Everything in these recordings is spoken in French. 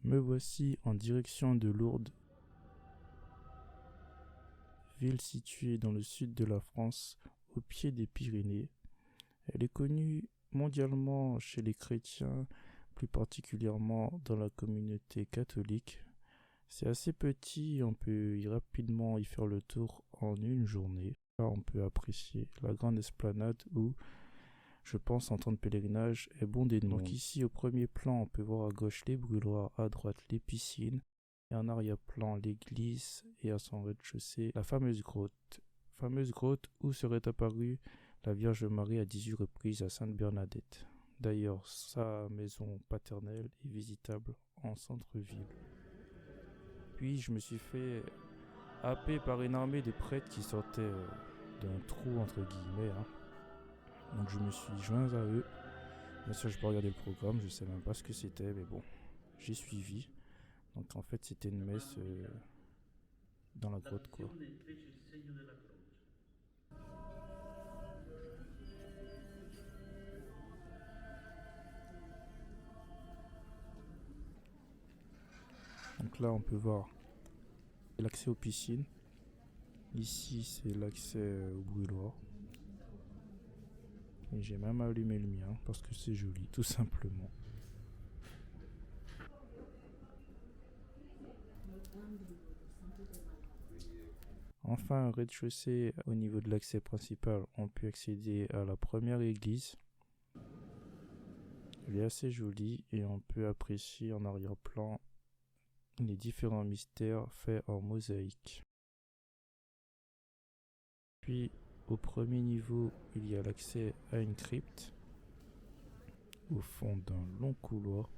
Me voici en direction de Lourdes, ville située dans le sud de la France, au pied des Pyrénées. Elle est connue mondialement chez les chrétiens, plus particulièrement dans la communauté catholique. C'est assez petit, on peut rapidement y faire le tour en une journée. Là, on peut apprécier la grande esplanade où, je pense, en temps de pèlerinage est bondé de monde. Donc ici, au premier plan, on peut voir à gauche les brûloirs, à droite les piscines, et en arrière-plan l'église, et à son rez-de-chaussée la fameuse grotte. Fameuse grotte où serait apparue la Vierge Marie à 18 reprises à Sainte-Bernadette. D'ailleurs, sa maison paternelle est visitable en centre-ville. Puis je me suis fait happer par une armée de prêtres qui sortaient d'un trou entre guillemets. Donc je me suis joint à eux. Bien sûr, je peux regarder le programme, je sais même pas ce que c'était, mais bon, j'ai suivi. Donc en fait, c'était une messe dans la grotte quoi. Donc là, on peut voir l'accès aux piscines. Ici, c'est l'accès au brûloir. Et j'ai même allumé le mien parce que c'est joli, tout simplement. Enfin, au rez-de-chaussée, au niveau de l'accès principal, on peut accéder à la première église. Elle est assez jolie et on peut apprécier en arrière-plan les différents mystères faits en mosaïque. Puis, au premier niveau, il y a l'accès à une crypte au fond d'un long couloir.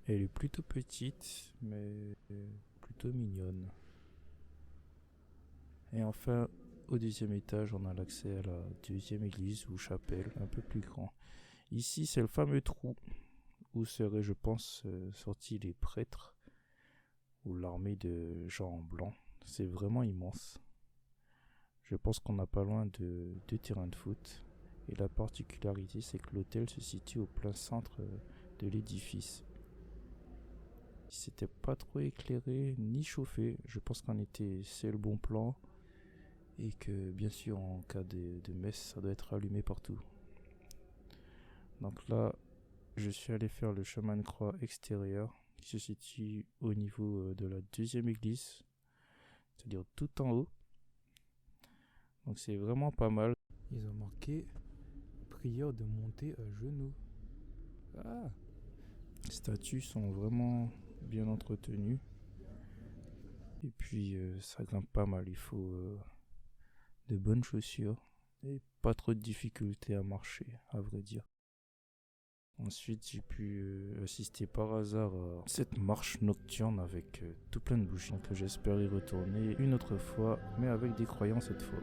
Elle est plutôt petite, mais plutôt mignonne. Et enfin, au deuxième étage, on a l'accès à la deuxième église ou chapelle, un peu plus grand. Ici, c'est le fameux trou où seraient, je pense, sortis les prêtres ou l'armée de gens en blanc. C'est vraiment immense. Je pense qu'on n'a pas loin de 2 terrains de foot. Et la particularité, c'est que l'hôtel se situe au plein centre de l'édifice. C'était pas trop éclairé ni chauffé. Je pense c'est le bon plan. Et que bien sûr, en cas de messe, ça doit être allumé partout. Donc là, je suis allé faire le chemin de croix extérieur qui se situe au niveau de la deuxième église, c'est-à-dire tout en haut. Donc c'est vraiment pas mal. Ils ont marqué prière de monter à genoux. Ah, les statues sont vraiment bien entretenues. Et puis ça grimpe pas mal. Il faut de bonnes chaussures et pas trop de difficultés à marcher, à vrai dire. Ensuite, j'ai pu assister par hasard à cette marche nocturne avec tout plein de bougies. Donc j'espère y retourner une autre fois, mais avec des croyants cette fois.